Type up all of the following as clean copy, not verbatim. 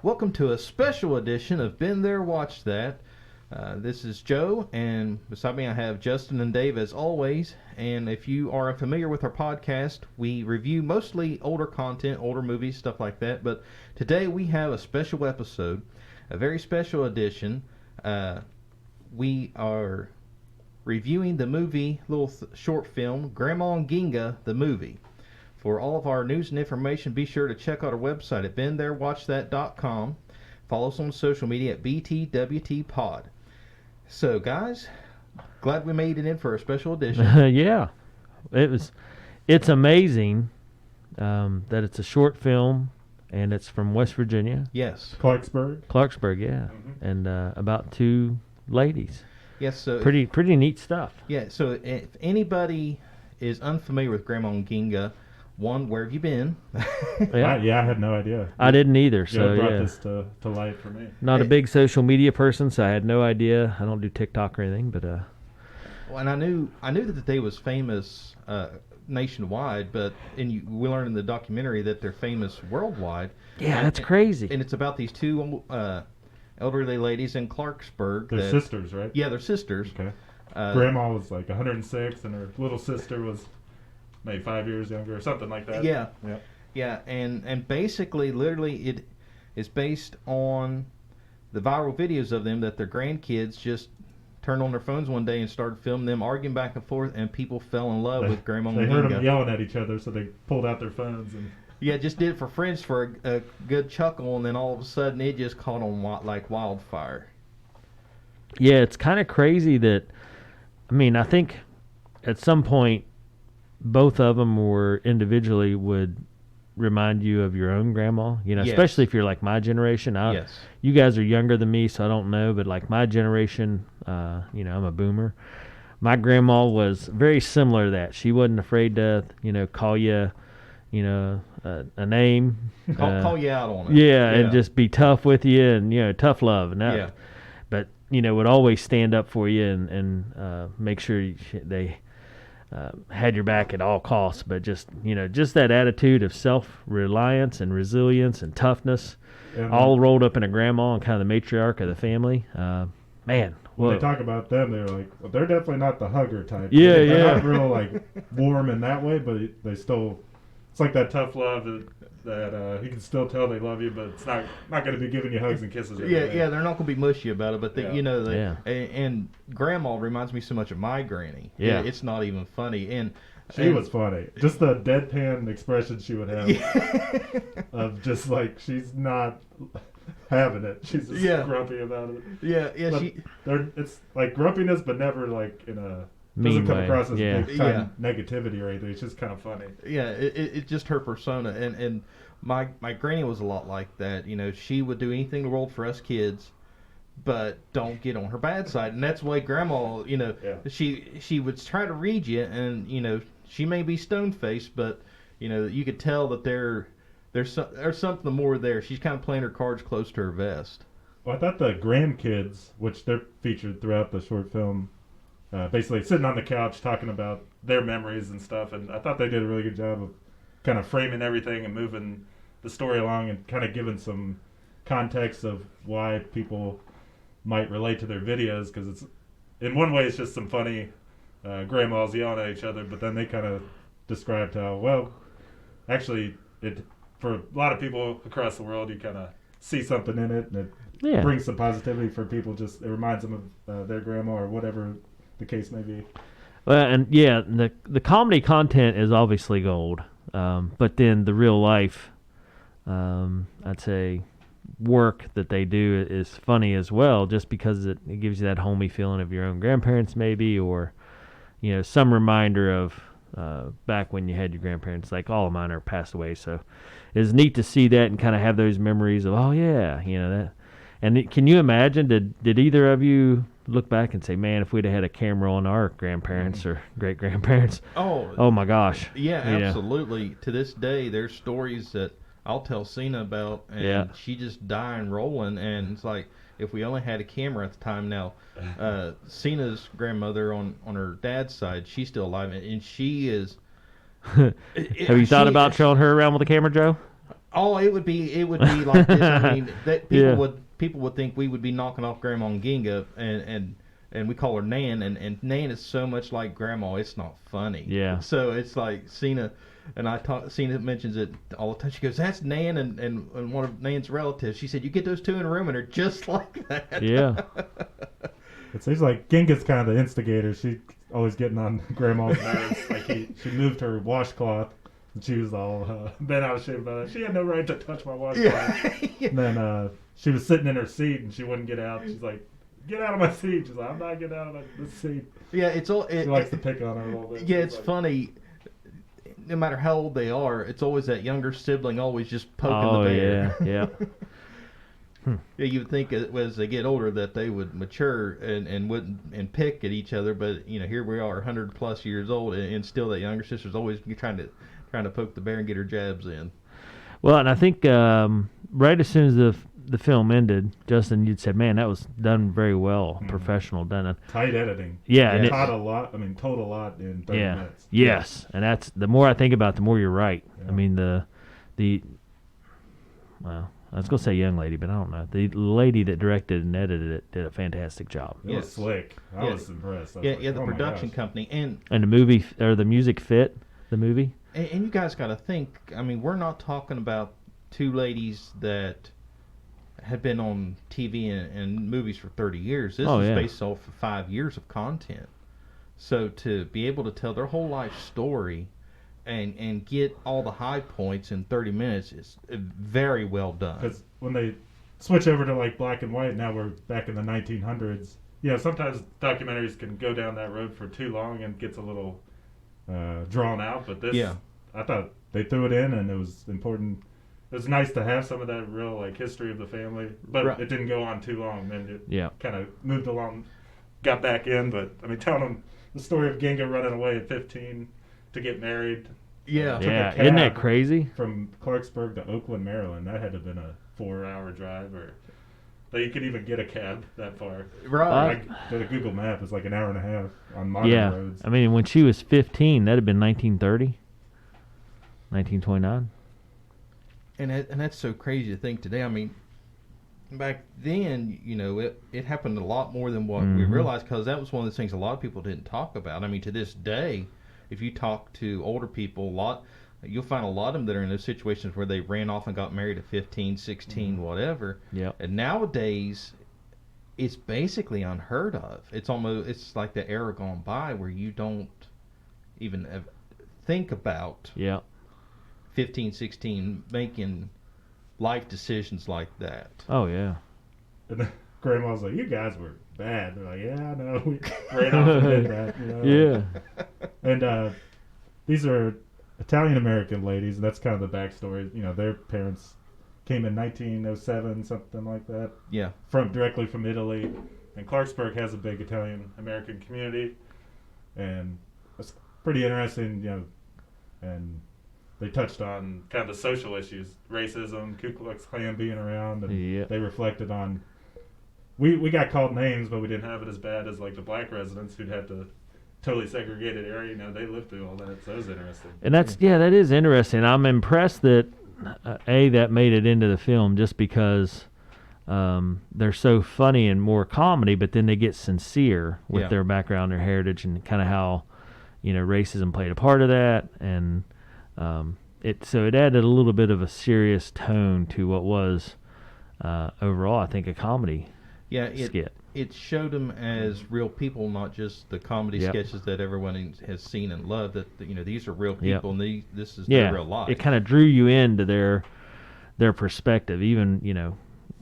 Welcome to a special edition of Been There, Watch That. This is Joe, and beside me I have Justin and Dave as always. And if you are familiar with our podcast, we review mostly older content, older movies, stuff like that. But today we have a special episode, a very special edition. We are reviewing the movie, little short film, Gramma and Ginga, the movie. For all of our news and information, be sure to check out our website at beentherewatchthat.com. Follow us on social media at BTWTPod. So, guys, glad we made it in for a special edition. Yeah, it's amazing that it's a short film and it's from West Virginia. Yes. Clarksburg, yeah, and about two ladies. Yes. So pretty neat stuff. Yeah. So if anybody is unfamiliar with Gramma and Ginga, one, where have you been? I had no idea. I didn't either. So brought this to light for me. Not a big social media person, so I had no idea. I don't do TikTok or anything, but Well, and I knew that they was famous nationwide, but we learned in the documentary that they're famous worldwide. Yeah, that's crazy. And it's about these two elderly ladies in Clarksburg. They're sisters, right? Yeah, they're sisters. Okay. Grandma was like 106, and her little sister was maybe 5 years younger or something like that. Yeah. Yeah, and basically, literally, it is based on the viral videos of them that their grandkids just turned on their phones one day and started filming them arguing back and forth, and people fell in love with Grandma and Ginga. They heard them yelling at each other, so they pulled out their phones and. Yeah, just did it for friends for a good chuckle, and then all of a sudden it just caught on like wildfire. Yeah, it's kind of crazy that. I mean, I think at some point both of them were individually would remind you of your own grandma, Yes. Especially if you're like my generation. Yes. You guys are younger than me, so I don't know, but like my generation, I'm a boomer. My grandma was very similar to that. She wasn't afraid to, call you, a name. Call you out on it. Yeah, and just be tough with you and, tough love. And that, yeah. But, would always stand up for you and make sure they had your back at all costs, but just that attitude of self-reliance and resilience and toughness, all rolled up in a grandma and kind of the matriarch of the family. Man, when they talk about them, they're like, well, they're definitely not the hugger type. Yeah, they're not real like warm in that way, but they still. It's like that tough love that you can still tell they love you, but it's not going to be giving you hugs and kisses. Yeah, they're not going to be mushy about it, but they, and Grandma reminds me so much of my granny. Yeah, it's not even funny, and she was funny. Just the deadpan expression she would have of just like she's not having it. She's just grumpy about it. Yeah. It's like grumpiness, but never like in a. Mean doesn't come way. across as big time Yeah. negativity or anything. It's just kind of funny. Yeah, it's just her persona, and my granny was a lot like that. She would do anything in the world for us kids, but don't get on her bad side. And that's why Grandma, she would try to read you, and she may be stone faced, but you could tell that there's something more there. She's kind of playing her cards close to her vest. Well, I thought the grandkids, which they're featured throughout the short film. Basically sitting on the couch talking about their memories and stuff, and I thought they did a really good job of kind of framing everything and moving the story along and kind of giving some context of why people might relate to their videos, because it's in one way it's just some funny grandmas yelling at each other, but then they kind of described how, well, actually it for a lot of people across the world you kind of see something in it, and it brings some positivity for people. Just it reminds them of their grandma or whatever the case may be. Well, and the comedy content is obviously gold, but then the real life, I'd say, work that they do is funny as well, just because it gives you that homey feeling of your own grandparents maybe, or some reminder of back when you had your grandparents. Like all of mine are passed away, so it's neat to see that and kind of have those memories of that. And can you imagine, did either of you look back and say, man, if we'd have had a camera on our grandparents or great-grandparents, oh my gosh. Yeah, absolutely. To this day, there's stories that I'll tell Cena about, and she just dying rolling, and it's like, if we only had a camera at the time. Now, Cena's grandmother on her dad's side, she's still alive, and she is... Have you thought about showing her around with a camera, Joe? Oh, it would be like this. I mean, that Yeah. people would think we would be knocking off Grandma and Ginga, and we call her Nan, and Nan is so much like Grandma, it's not funny. Yeah. So it's like Cena, and Cena mentions it all the time. She goes, "That's Nan and one of Nan's relatives." She said, "You get those two in a room, and they're just like that." Yeah. It seems like Ginga's kind of the instigator. She's always getting on Grandma's nerves. Like she moved her washcloth, and she was all bent out of shape about it. She had no right to touch my washcloth. Yeah. And then she was sitting in her seat, and she wouldn't get out. She's like, "Get out of my seat!" She's like, "I'm not getting out of this seat." Yeah, it's all. She likes to pick on her a little bit. Yeah, She's it's like, funny. No matter how old they are, it's always that younger sibling always just poking Oh the bear. yeah. Yeah, you would think as they get older that they would mature and wouldn't and pick at each other, but here we are, 100+ years old, and still that younger sister's always trying to poke the bear and get her jabs in. Well, and I think right as soon as the film ended, Justin, you'd said, "Man, that was done very well, professional, done." tight editing. Yeah, and Taught a lot. I mean, told a lot in 30 yeah, minutes. yes, and that's the more I think about it, the more you're right. Yeah. I mean the well, I was gonna say young lady, but I don't know. The lady that directed and edited it did a fantastic job. It was slick. I was impressed. I was Yeah, like, yeah, the oh my production gosh. company, and And the movie or the music fit the movie. you guys got to think. I mean, we're not talking about two ladies that had been on TV and movies for 30 years. This is based off of 5 years of content. So to be able to tell their whole life story and get all the high points in 30 minutes is very well done. Because when they switch over to like black and white, now we're back in the 1900s. Yeah, sometimes documentaries can go down that road for too long and gets a little drawn out. But this, I thought they threw it in and it was important. It was nice to have some of that real like history of the family, but it didn't go on too long. Then it kind of moved along, got back in. But I mean, telling them the story of Ginga running away at 15 to get married. Yeah. Yeah, isn't that crazy? From Clarksburg to Oakland, Maryland, that had to have been a 4-hour drive, or that you could even get a cab that far. Right. I did a Google map. It's like an hour and a half on modern roads. I mean, when she was 15, that'd have been 1930, 1929. And that's so crazy to think today. I mean, back then, it happened a lot more than what we realized, because that was one of the things a lot of people didn't talk about. I mean, to this day, if you talk to older people, you'll find a lot of them that are in those situations where they ran off and got married at 15, 16, whatever. Yep. And nowadays, it's basically unheard of. It's like the era gone by where you don't even think about 15, 16 making life decisions like that. Oh yeah. And then Grandma was like, "You guys were bad." They're like, "Yeah, I know. We ran off and did that." Yeah. And these are Italian American ladies. That's kind of the backstory. Their parents came in 1907, something like that. Yeah. Directly from Italy, and Clarksburg has a big Italian American community, and it's pretty interesting. And they touched on kind of the social issues, racism, Ku Klux Klan being around, and they reflected on. We got called names, but we didn't have it as bad as like the black residents who'd have to totally segregated area. They lived through all that, so that was interesting. And that is interesting. I'm impressed that that made it into the film, just because they're so funny and more comedy, but then they get sincere with their background, their heritage, and kind of how racism played a part of that, and it added a little bit of a serious tone to what was overall, I think, a comedy skit. It showed them as real people, not just the comedy sketches that everyone has seen and loved. That these are real people, and this is their real life. It kind of drew you into their perspective. Even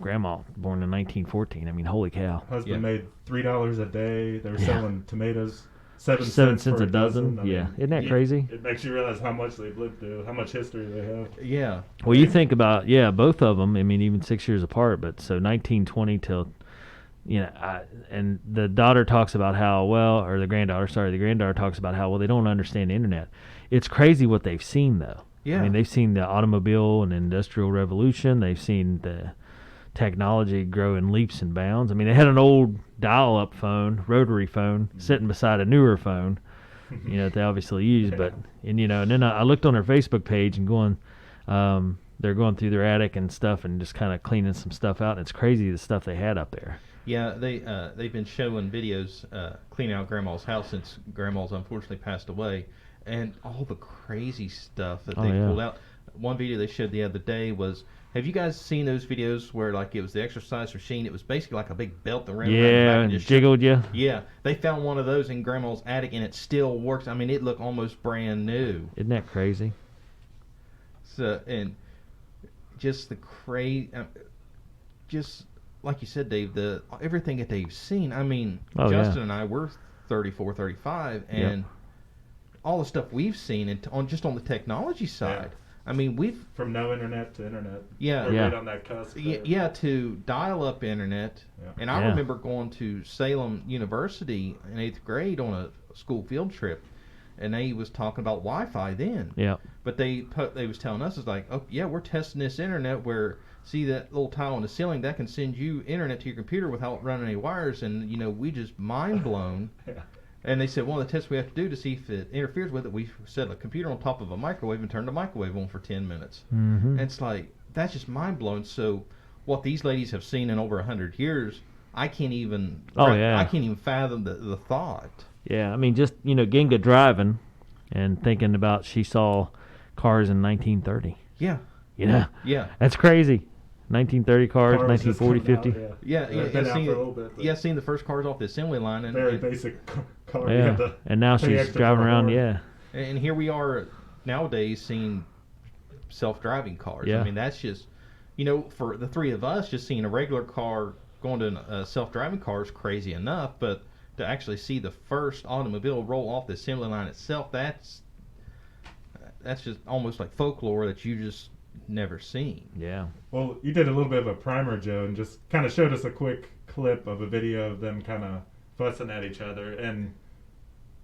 Grandma, born in 1914. I mean, holy cow! Husband made $3 a day. They were selling tomatoes 7 cents for a dozen. I mean, Isn't that crazy? It makes you realize how much they've lived through, how much history they have. Yeah. Well, you think about both of them. I mean, even 6 years apart. But so 1920 till. And the daughter talks about how the granddaughter talks about how they don't understand the internet. It's crazy what they've seen, though. Yeah. I mean, they've seen the automobile and industrial revolution. They've seen the technology grow in leaps and bounds. I mean, they had an old dial-up phone, rotary phone, sitting beside a newer phone, that they obviously use. But and then I looked on their Facebook page and going, they're going through their attic and stuff and just kind of cleaning some stuff out. And it's crazy the stuff they had up there. Yeah, they've been showing videos cleaning out Grandma's house since Grandma's unfortunately passed away, and all the crazy stuff that they pulled out. One video they showed the other day was, have you guys seen those videos where like it was the exercise machine? It was basically like a big belt that ran around the back and just jiggled you. Yeah, they found one of those in Grandma's attic and it still works. I mean, it looked almost brand new. Isn't that crazy? So, and just the just like you said, Dave, everything that they've seen. I mean, Justin and I, we're 34, 35, and all the stuff we've seen on the technology side. Yeah. I mean, we've from no internet to internet. Yeah, we're right on that cusp. Yeah, to dial-up internet. Yeah. And I remember going to Salem University in 8th grade on a school field trip, and they was talking about Wi-Fi then. Yeah. But they was telling us, it's like, oh yeah, we're testing this internet where, see that little tile on the ceiling, that can send you internet to your computer without running any wires, and we just mind blown. Yeah. And they said one of the tests we have to do to see if it interferes with it, we set a computer on top of a microwave and turn the microwave on for 10 minutes. Mm-hmm. And it's like, that's just mind blowing. So what these ladies have seen in over 100 years, I can't even I can't even fathom the thought. Yeah, I mean, just, Ginga driving and thinking about she saw cars in 1930. Yeah. Yeah. That's crazy. 1930 cars, 1940, 50. Out, yeah. Seen the first cars off the assembly line. And, very basic car. Yeah, and now she's driving around, And here we are nowadays seeing self-driving cars. Yeah. I mean, that's just, for the three of us, just seeing a regular car going to a self-driving car is crazy enough, but to actually see the first automobile roll off the assembly line itself, that's just almost like folklore that you just never seen. Yeah. Well, you did a little bit of a primer, Joe, and just kind of showed us a quick clip of a video of them kind of fussing at each other. And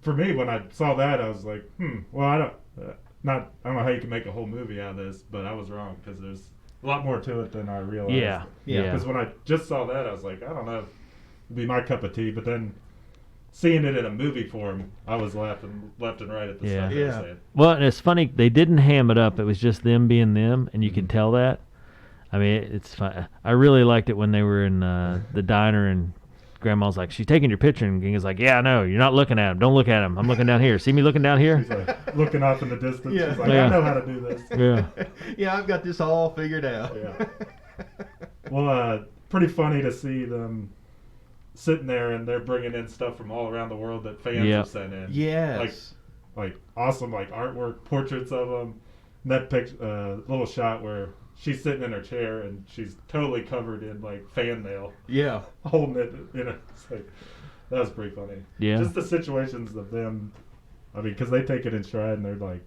for me, when I saw that, I was like, well, I don't know how you can make a whole movie out of this, but I was wrong because there's a lot more to it than I realized. Yeah. Because when I just saw that, I was like, I don't know, it'd be my cup of tea. But then seeing it in a movie form, I was laughing left and right at the stuff they were saying. Well, and it's funny, they didn't ham it up. It was just them being them, and you can tell that. I mean, it's fun. I really liked it when they were in the diner, and Grandma's like, she's taking your picture, and Ginga's like, yeah, I know, you're not looking at him. Don't look at him. I'm looking down here. See me looking down here? She's like looking off in the distance. Yeah. She's like, I know how to do this. Yeah. Yeah, I've got this all figured out. Yeah. Well, pretty funny to see them sitting there, and they're bringing in stuff from all around the world that fans have sent in. Yes. Like awesome, like artwork, portraits of them. And that little shot where she's sitting in her chair and she's totally covered in like fan mail. Yeah. Holding it, it's like, that was pretty funny. Yeah. Just the situations of them. I mean, because they take it in stride and they're like,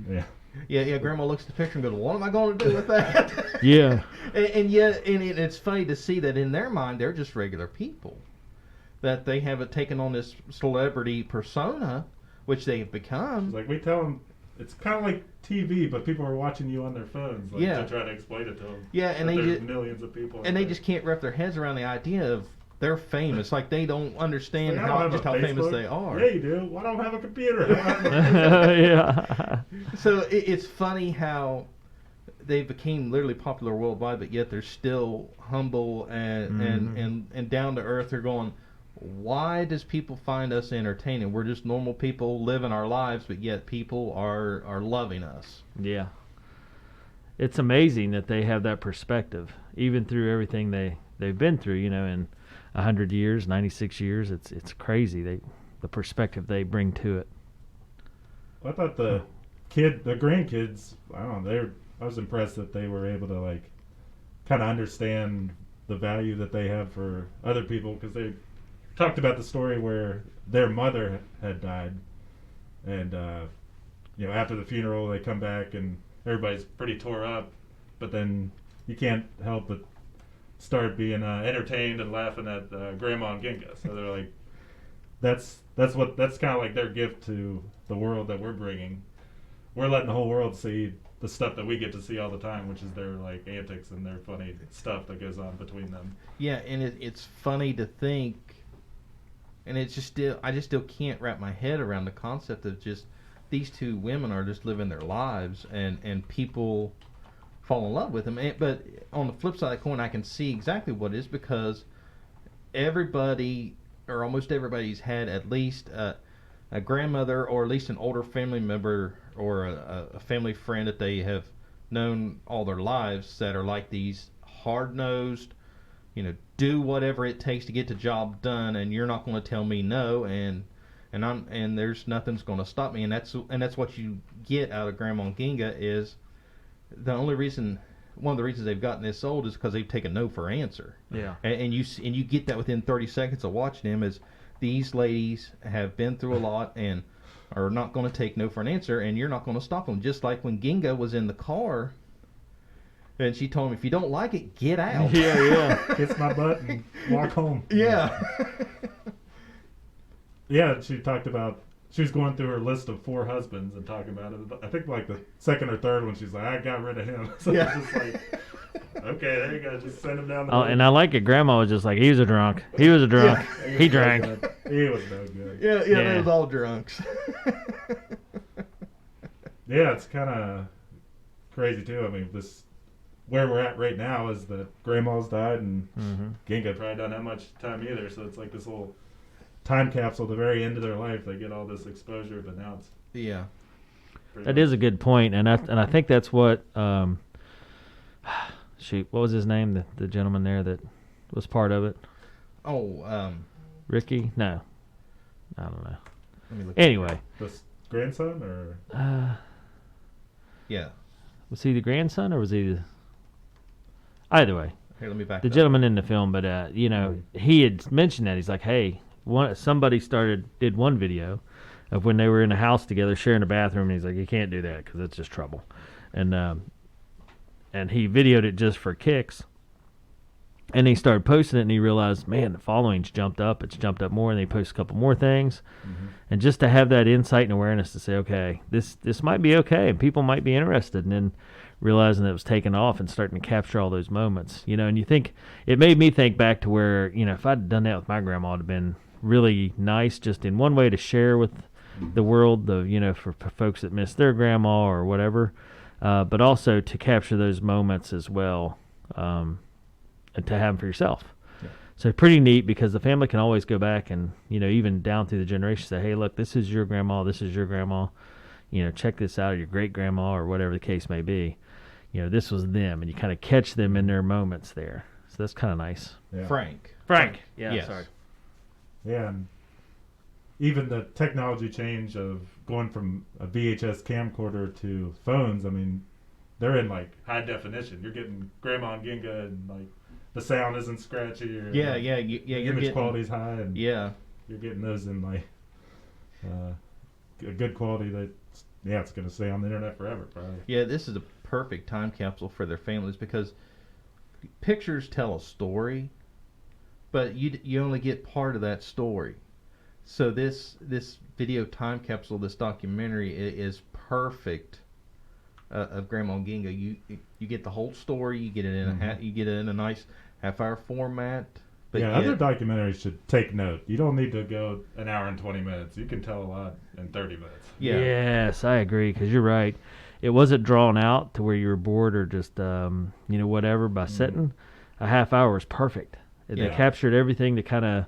yeah. Yeah, Grandma looks at the picture and goes, what am I going to do with that? Yeah. and it's funny to see that in their mind, they're just regular people. That they haven't taken on this celebrity persona, which they have become. It's like, we tell them, it's kind of like TV, but people are watching you on their phones to try to explain it to them. Yeah, and there's millions of people. And they just can't wrap their heads around the idea of they're famous. Like, they don't understand how famous they are. Yeah, you do. Well, I don't have a computer. Yeah. So it's funny how they became literally popular worldwide, but yet they're still humble and down to earth. They're going, why does people find us entertaining? We're just normal people living our lives, but yet people are loving us. Yeah. It's amazing that they have that perspective, even through everything they've been through, in 100 years, 96 years. It's crazy, the perspective they bring to it. I thought the grandkids, I was impressed that they were able to like kind of understand the value that they have for other people, because they talked about the story where their mother had died, and after the funeral they come back and everybody's pretty tore up, but then you can't help but start being entertained and laughing at Gramma and Ginga. So they're like, that's kind of like their gift to the world that we're bringing. We're letting the whole world see the stuff that we get to see all the time, which is their like antics and their funny stuff that goes on between them. Yeah, and it's funny to think, and I just still can't wrap my head around the concept of just these two women are just living their lives, and people fall in love with them. But on the flip side of the coin, I can see exactly what it is, because everybody, or almost everybody's had at least a grandmother, or at least an older family member, or a family friend that they have known all their lives, that are like these hard-nosed, do whatever it takes to get the job done, and you're not going to tell me no, and there's nothing's going to stop me. And that's what you get out of Gramma and Ginga. Is the only reason, one of the reasons they've gotten this sold is because they've taken no for answer. Yeah. And you get that within 30 seconds of watching them. Is these ladies have been through a lot and are not going to take no for an answer, and you're not going to stop them. Just like when Ginga was in the car, and she told him, if you don't like it, get out. Yeah. Kiss my butt and walk home. Yeah. Yeah, she talked about, she was going through her list of 4 husbands and talking about it. I think like the second or third one, she's like, I got rid of him. So Yeah. it's just like, okay, there you go. Just send him down the Oh, road. and I like it. Grandma was just like, he was a drunk. He was a drunk. Yeah. He drank. He was no good. Yeah, Yeah. they was all drunks. Yeah, it's kind of crazy too. I mean, this where we're at right now is that grandma's died and Ginga probably don't have much time either. So it's like this little time capsule at the very end of their life. They get all this exposure, but now it's Yeah. That is a good point, and I think that's what shoot, what was his name? The gentleman there that was part of it. Oh, Ricky? No, I don't know. let me look. Anyway, this grandson or Yeah. was he the grandson or was he the? Either way, Here, let me back the up. gentleman in the film, but he had mentioned that he's like, hey, somebody did one video of when they were in a house together sharing a bathroom, and he's like, you can't do that because it's just trouble, and he videoed it just for kicks, and he started posting it, and he realized, man, the following's jumped up. It's jumped up more, and they post a couple more things, and just to have that insight and awareness to say, okay, this might be okay, and people might be interested, and then realizing that it was taking off and starting to capture all those moments, and you think, it made me think back to where, if I'd done that with my grandma, it'd have been really nice, just in one way to share with the world, for folks that miss their grandma or whatever, but also to capture those moments as well, and to have them for yourself. Yeah. So pretty neat, because the family can always go back and, even down through the generations, say, hey, look, this is your grandma, this is your grandma, check this out, or your great grandma, or whatever the case may be. This was them, and you kind of catch them in their moments there. So that's kind of nice. yeah. Frank. Yeah, Yes. sorry. Yeah, and even the technology change of going from a VHS camcorder to phones, I mean, they're in like high definition. You're getting Gramma and Ginga, and like the sound isn't scratchy. Or, Yeah, like, yeah, the you're image getting, quality's high, and yeah. you're getting those in like a good quality that, it's going to stay on the internet forever, probably. Yeah, this is a perfect time capsule for their families, because pictures tell a story, but you only get part of that story. So this video time capsule, this documentary, is perfect of Gramma and Ginga. You get the whole story. You get it in you get it in a nice half-hour format. But yeah, other documentaries should take note. You don't need to go an hour and 20 minutes. You can tell a lot in 30 minutes. Yeah. Yes, I agree, because you're right. It wasn't drawn out to where you were bored or just, whatever by sitting. A half hour is perfect. They Yeah. captured everything to kind of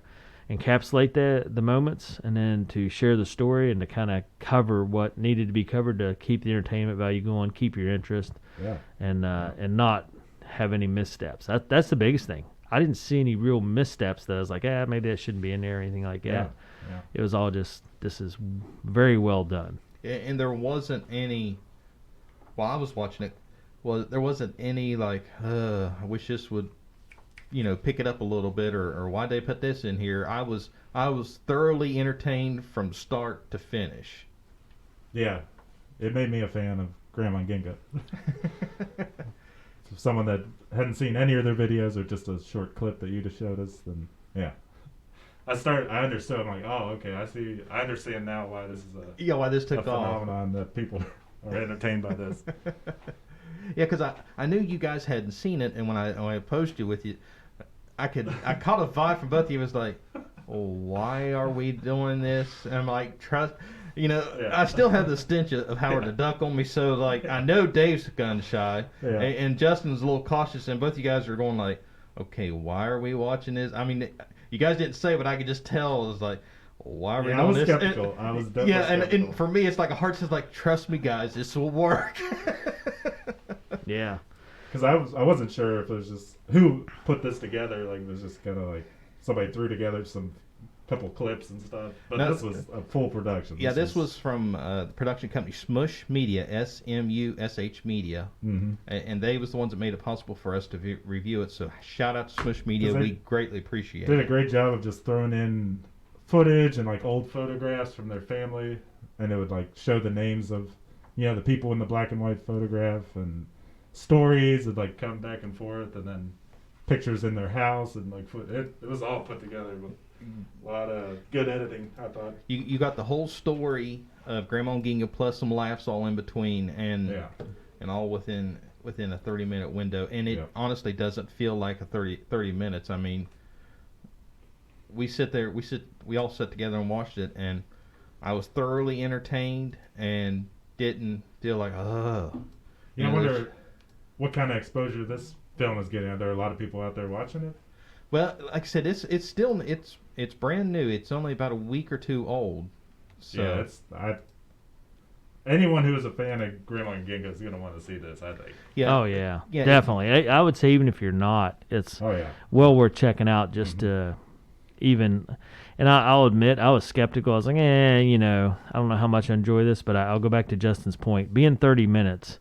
encapsulate the moments, and then to share the story and to kind of cover what needed to be covered to keep the entertainment value going, keep your interest, Yeah. and not have any missteps. That's the biggest thing. I didn't see any real missteps that I was like, maybe that shouldn't be in there or anything like that. Yeah. It was all just, this is very well done. And there wasn't any, while I was watching it, there wasn't any like, I wish this would, pick it up a little bit, or why'd they put this in here? I was thoroughly entertained from start to finish. Yeah. It made me a fan of Gramma and Ginga. For someone that hadn't seen any of their videos or just a short clip that you just showed us, then yeah. I understood. I'm like, oh, okay, I understand now why this is Why this a took off. phenomenon that people are entertained by this. Yeah, because I knew you guys hadn't seen it, and when I posted it with you, I caught a vibe from both of you. It was like, well, why are we doing this? And I'm like, I still have the stench of Howard the Duck on me, so like I know Dave's gun shy, and Justin's a little cautious, and both you guys are going like, okay, why are we watching this? I mean, you guys didn't say, but I could just tell. It was like, why are we doing this? Skeptical. I was definitely skeptical. And for me, it's like a heart says like, trust me, guys, this will work. Yeah. Because I wasn't sure if it was just who put this together. Like it was just kind of like somebody threw together some couple clips and stuff. But this was a full production. Yeah, this was from the production company Smush Media, SMUSH Media, and they was the ones that made it possible for us to review it. So shout out to Smush Media, we greatly appreciate it. Did a great job of just throwing in footage and like old photographs from their family, and it would like show the names of the people in the black and white photograph, and stories would like come back and forth, and then pictures in their house, and like it was all put together with a lot of good editing, I thought. You got the whole story of Gramma and Ginga plus some laughs all in between, and all within a 30-minute window, and it honestly doesn't feel like a 30 minutes. I mean, we all sat together and watched it, and I was thoroughly entertained and didn't feel like I wonder what kind of exposure this film is getting. Are there a lot of people out there watching it? Well, like I said, it's still brand new. It's only about a week or two old. So anyone who is a fan of Gramma and Ginga is going to want to see this, I think. Yeah. Oh yeah, definitely. I would say even if you're not, it's well worth checking out just to even. And I'll admit I was skeptical. I was like, I don't know how much I enjoy this, but I'll go back to Justin's point. Being 30 minutes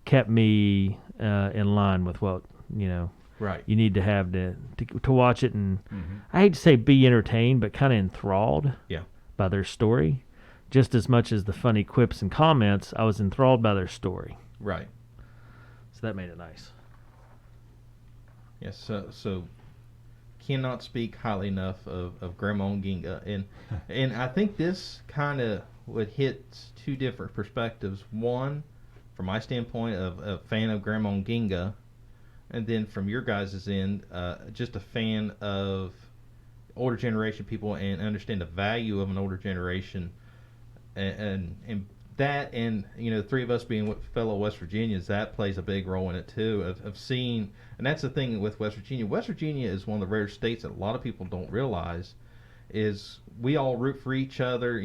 kept me in line with what right. you need to have to watch it, and I hate to say be entertained, but kind of enthralled by their story. Just as much as the funny quips and comments, I was enthralled by their story. Right. So that made it nice. Yes. So cannot speak highly enough of Gramma and Ginga, and I think this kind of would hit two different perspectives. One, from my standpoint of a fan of Gramma and Ginga, and then from your guys' end, just a fan of older generation people and understand the value of an older generation, and that, and three of us being fellow West Virginians, that plays a big role in it too, of seeing. And that's the thing with West Virginia. West Virginia is one of the rare states that a lot of people don't realize is we all root for each other.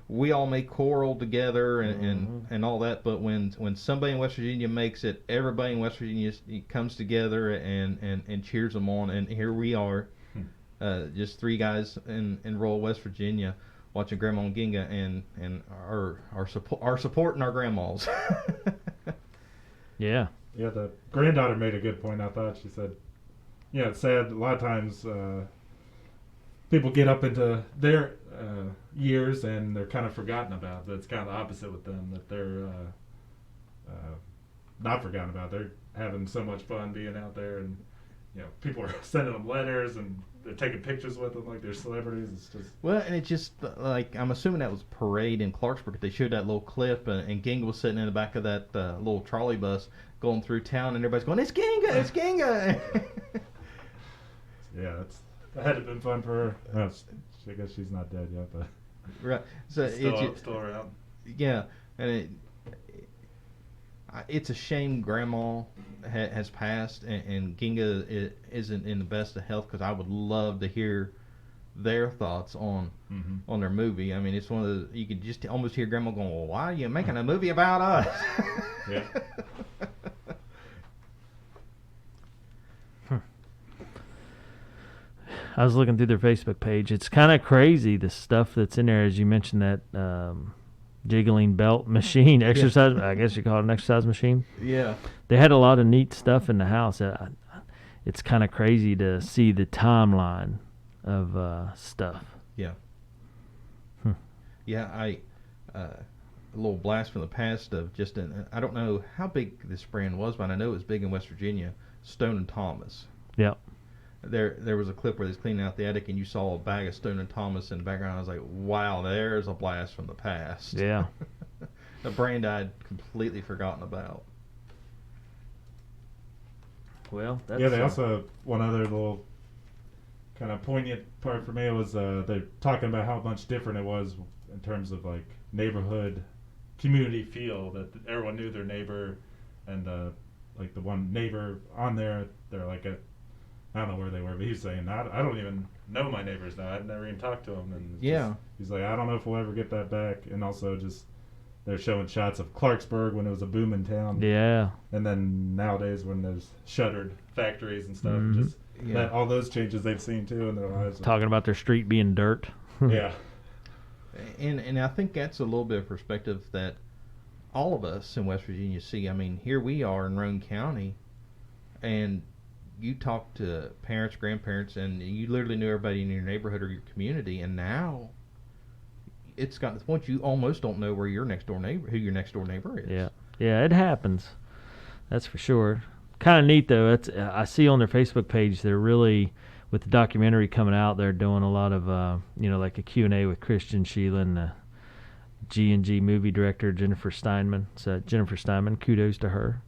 We all make choral together and all that. But when somebody in West Virginia makes it, everybody in West Virginia comes together and cheers them on. And here we are, just three guys in rural West Virginia watching Gramma and Ginga and our supporting our grandmas. Yeah. Yeah, the granddaughter made a good point, I thought. She said, it's sad a lot of times people get up into their years and they're kind of forgotten about. But it's kind of the opposite with them, that they're not forgotten about. They're having so much fun being out there, and people are sending them letters and they're taking pictures with them like they're celebrities. It's just and it's just like, I'm assuming that was a parade in Clarksburg. They showed that little clip, and Ginga was sitting in the back of that little trolley bus going through town, and everybody's going, "It's Ginga, it's Ginga." that had to have been fun for her. I guess she's not dead yet, but right. So still around. Yeah, and it's a shame Grandma has passed, and Ginga isn't in the best of health, because I would love to hear their thoughts on their movie. I mean, it's one of the, you could just almost hear Grandma going, "Well, why are you making a movie about us?" Yeah. I was looking through their Facebook page. It's kind of crazy, the stuff that's in there. As you mentioned, that jiggling belt machine, exercise. I guess you call it an exercise machine. Yeah. They had a lot of neat stuff in the house. It's kind of crazy to see the timeline of stuff. Yeah. Yeah, a little blast from the past of just I don't know how big this brand was, but I know it was big in West Virginia. Stone and Thomas. Yep. There was a clip where they was cleaning out the attic, and you saw a bag of Stone and Thomas in the background. I was like, wow, there's a blast from the past. Yeah. A brand I'd completely forgotten about. Well, that's they also, one other little kind of poignant part for me was they're talking about how much different it was in terms of like neighborhood community feel, that everyone knew their neighbor, and like the one neighbor on there, they're like I don't know where they were, but he was saying, I don't even know my neighbors now. I've never even talked to them. And he's like, I don't know if we'll ever get that back. And also just they're showing shots of Clarksburg when it was a booming town. Yeah. And then nowadays when there's shuttered factories and stuff, just all those changes they've seen too in their lives. Talking about their street being dirt. Yeah. And I think that's a little bit of perspective that all of us in West Virginia see. I mean, here we are in Roane County, and you talk to parents, grandparents, and you literally knew everybody in your neighborhood or your community, and now it's got to the point you almost don't know where your next door neighbor, who your next door neighbor is. Yeah, it happens. That's for sure. Kind of neat though. I see on their Facebook page they're really, with the documentary coming out, they're doing a lot of like a Q&A with Christian Sheelan, the G&G movie director Jennifer Steinman. So Jennifer Steinman, kudos to her.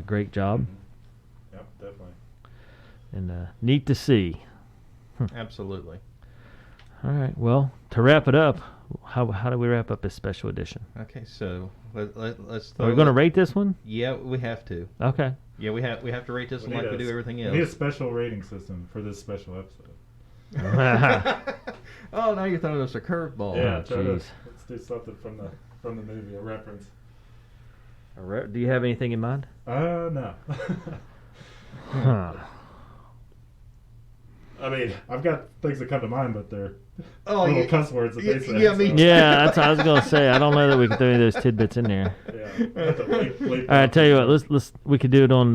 Great job. Yep, definitely. And neat to see. Absolutely. All right. Well, to wrap it up, how do we wrap up this special edition? Okay, so let's. Are we going to rate this one? Yeah, we have to. Okay. Yeah, we have to rate this one like we do everything else. We need a special rating system for this special episode. Oh, now you're throwing us a curveball. Yeah, let's do something from the movie, a reference. Do you have anything in mind? No. I mean, I've got things that come to mind, but they're little cuss words that they say. Yeah, me. Yeah, that's what I was gonna say. I don't know that we can throw any of those tidbits in there. Yeah. I have to bleep All right, tell you what. We could do it on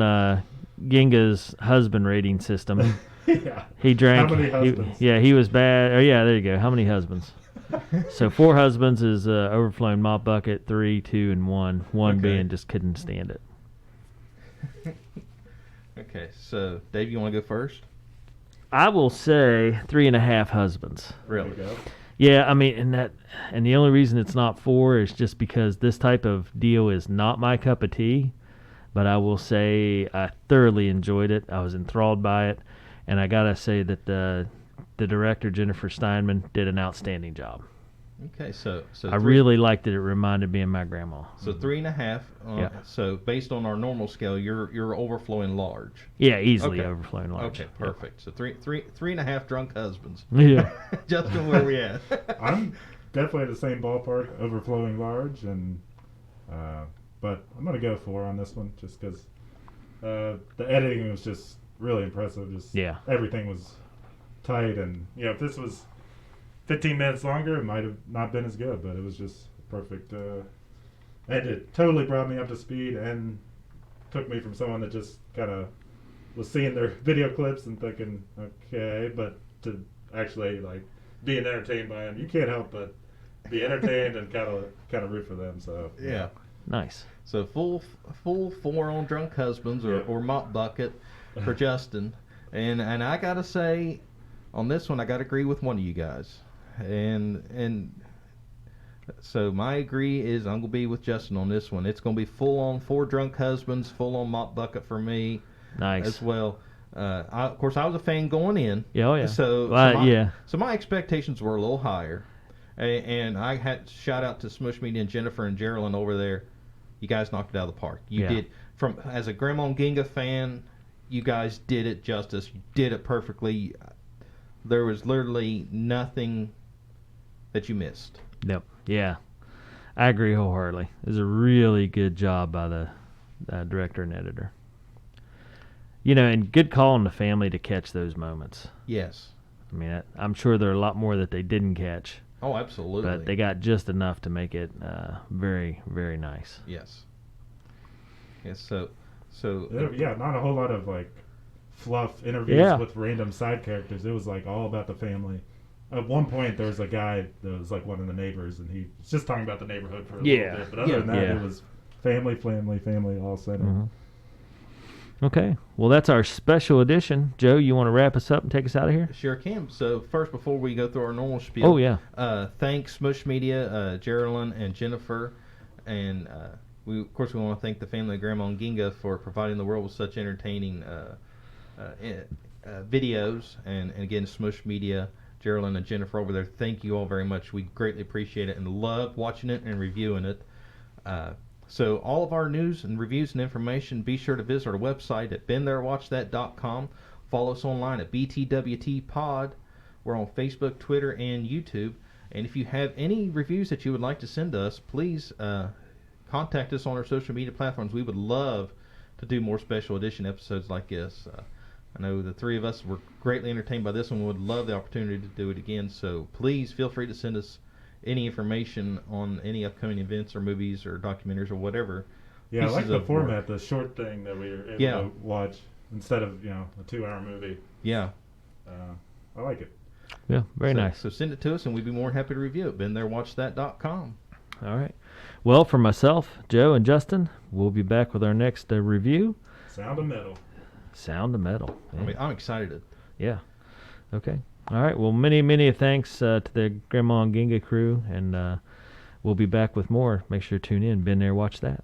Ginga's husband rating system. Yeah. He drank. How many husbands? He was bad. Oh yeah, there you go. How many husbands? So 4 husbands is overflowing mop bucket, 3, 2, and 1. One being just couldn't stand it. Okay, so Dave, you want to go first? I will say 3.5 husbands. Really? There you go. Yeah, I mean, and the only reason it's not 4 is just because this type of deal is not my cup of tea. But I will say I thoroughly enjoyed it. I was enthralled by it, and I gotta say that the director Jennifer Steinman did an outstanding job. Okay, so I really liked it. It reminded me of my grandma. So 3.5. Yeah. So based on our normal scale, you're overflowing large. Yeah, easily overflowing large. Okay, perfect. So 3.5 drunk husbands. Yeah. Justin, where we at? I'm definitely the same ballpark, overflowing large, and but I'm gonna go 4 on this one, just because the editing was just really impressive. Just everything was tight, and if this was 15 minutes longer, it might have not been as good, but it was just perfect. And it totally brought me up to speed and took me from someone that just kind of was seeing their video clips and thinking, okay, but to actually like being entertained by them. You can't help but be entertained and kind of root for them. So yeah. Nice. So full 4 on drunk husbands or mop bucket for Justin, and I gotta say, on this one I gotta agree with one of you guys. And so my agree is I'm gonna be with Justin on this one. It's gonna be full on 4 drunk husbands, full on mop bucket for me. Nice as well. Of course, I was a fan going in. Yeah, oh yeah. So my expectations were a little higher, and I had shout out to Smush Media and Jennifer and Geraldine over there. You guys knocked it out of the park. You did. As a Gramma and Ginga fan, you guys did it justice. You did it perfectly. There was literally nothing that you missed. Yep. Yeah. I agree wholeheartedly. It was a really good job by the director and editor. And good call on the family to catch those moments. Yes. I mean, I'm sure there are a lot more that they didn't catch. Oh, absolutely. But they got just enough to make it very, very nice. Yes. Yes. So. Not a whole lot of like fluff interviews with random side characters. It was like all about the family. At one point, there was a guy that was like one of the neighbors, and he was just talking about the neighborhood for a little bit. But other than that, it was family all centered. Mm-hmm. Okay. Well, that's our special edition. Joe, you want to wrap us up and take us out of here? Sure can. So first, before we go through our normal spiel, thanks Smush Media, Geraldine and Jennifer, and we want to thank the family of Gramma and Ginga for providing the world with such entertaining videos, and again Smush Media Geraldine and Jennifer over there, thank you all very much. We greatly appreciate it and love watching it and reviewing it. So all of our news and reviews and information, be sure to visit our website at beentherewatchthat.com. Follow us online at BTWT Pod. We're on Facebook, Twitter, and YouTube. And if you have any reviews that you would like to send us, please contact us on our social media platforms. We would love to do more special edition episodes like this. I know the three of us were greatly entertained by this one. We would love the opportunity to do it again. So please feel free to send us any information on any upcoming events or movies or documentaries or whatever. Yeah, I like the format, work. the short thing that we were able to watch instead of a 2-hour movie. Yeah. I like it. Yeah, very nice. So send it to us, and we'd be more than happy to review it. BeenThereWatchThat.com. All right. Well, for myself, Joe, and Justin, we'll be back with our next review. Sound of Metal. Sound of Metal. Yeah. I mean, I'm excited. Yeah. Okay. All right. Well, many thanks to the Gramma and Ginga crew, and we'll be back with more. Make sure to tune in. Been there, watch that.